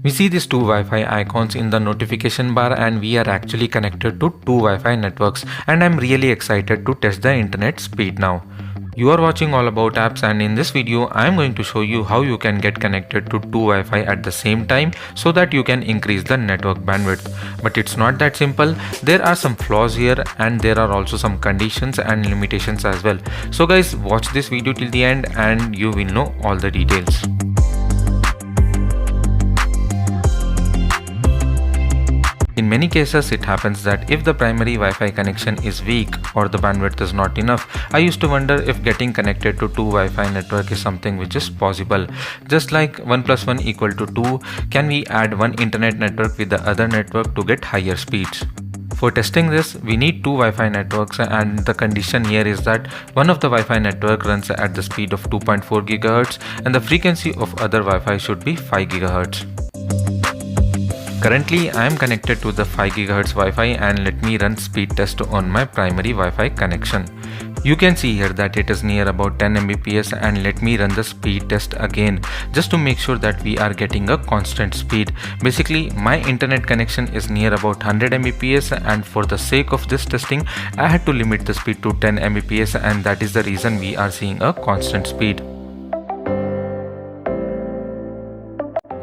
We see these two Wi-Fi icons in the notification bar and we are actually connected to two Wi-Fi networks, and I'm really excited to test the internet speed now. You are watching All About Apps, and in this video I am going to show you how you can get connected to two Wi-Fi at the same time so that you can increase the network bandwidth. But it's not that simple. There are some flaws here and there are also some conditions and limitations as well. So guys, watch this video till the end and you will know all the details. In many cases, it happens that if the primary Wi-Fi connection is weak or the bandwidth is not enough, I used to wonder if getting connected to two Wi-Fi network is something which is possible. Just like 1 plus 1 equal to 2, can we add one internet network with the other network to get higher speeds? For testing this, we need two Wi-Fi networks, and the condition here is that one of the Wi-Fi network runs at the speed of 2.4 GHz and the frequency of other Wi-Fi should be 5 GHz. Currently, I am connected to the 5 GHz Wi-Fi and let me run speed test on my primary Wi-Fi connection. You can see here that it is near about 10 Mbps, and let me run the speed test again just to make sure that we are getting a constant speed. Basically, my internet connection is near about 100 Mbps, and for the sake of this testing, I had to limit the speed to 10 Mbps, and that is the reason we are seeing a constant speed.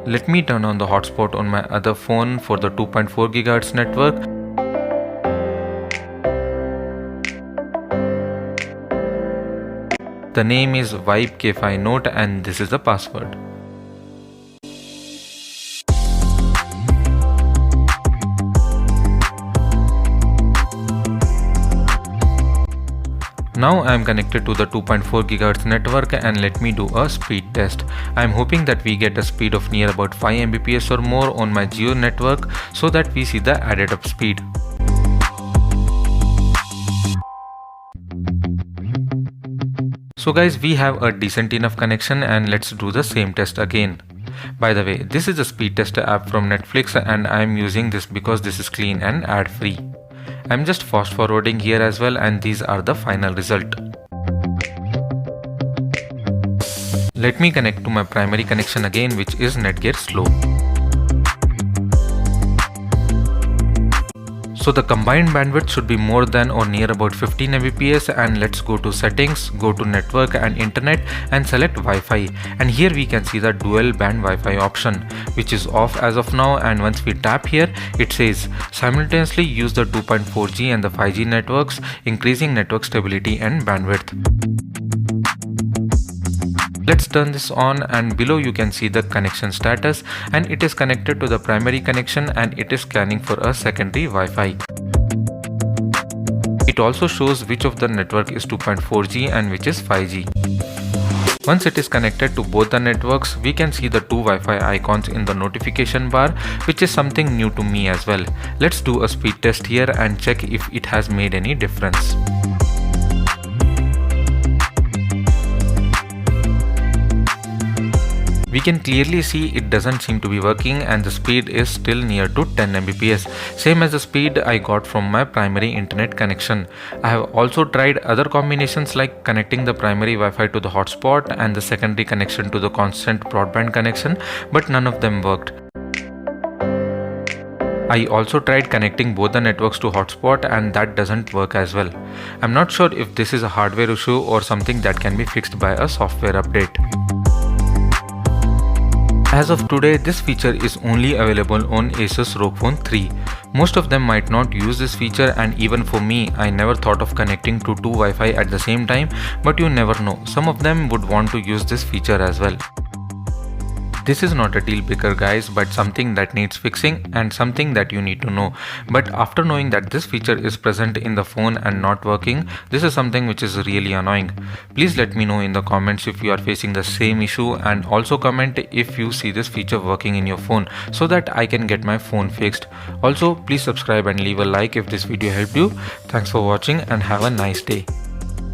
Let me turn on the hotspot on my other phone for the 2.4 GHz network. The name is Vibe K5 Note and this is the password. Now I am connected to the 2.4 GHz network and let me do a speed test. I am hoping that we get a speed of near about 5 Mbps or more on my Jio network so that we see the added up speed. So guys, we have a decent enough connection and let's do the same test again. By the way, this is a speed test app from Netflix and I am using this because this is clean and ad free. I'm just fast forwarding here as well, and these are the final result. Let me connect to my primary connection again, which is Netgear Slow. So the combined bandwidth should be more than or near about 15 Mbps, and let's go to settings, go to network and internet and select Wi-Fi, and here we can see the dual band Wi-Fi option, which is off as of now, and once we tap here it says simultaneously use the 2.4G and the 5G networks, increasing network stability and bandwidth. Let's turn this on, and below you can see the connection status, and it is connected to the primary connection and it is scanning for a secondary Wi-Fi. It also shows which of the network is 2.4G and which is 5G. Once it is connected to both the networks, we can see the two Wi-Fi icons in the notification bar, which is something new to me as well. Let's do a speed test here and check if it has made any difference. We can clearly see it doesn't seem to be working and the speed is still near to 10 Mbps, same as the speed I got from my primary internet connection. I have also tried other combinations like connecting the primary Wi-Fi to the hotspot and the secondary connection to the constant broadband connection, but none of them worked. I also tried connecting both the networks to hotspot and that doesn't work as well. I'm not sure if this is a hardware issue or something that can be fixed by a software update. As of today, this feature is only available on Asus Rog Phone 3. Most of them might not use this feature, and even for me, I never thought of connecting to two Wi-Fi at the same time, but you never know, some of them would want to use this feature as well. This is not a deal breaker guys, but something that needs fixing and something that you need to know. But after knowing that this feature is present in the phone and not working, this is something which is really annoying. Please let me know in the comments if you are facing the same issue, and also comment if you see this feature working in your phone so that I can get my phone fixed. Also, please subscribe and leave a like if this video helped you. Thanks for watching and have a nice day.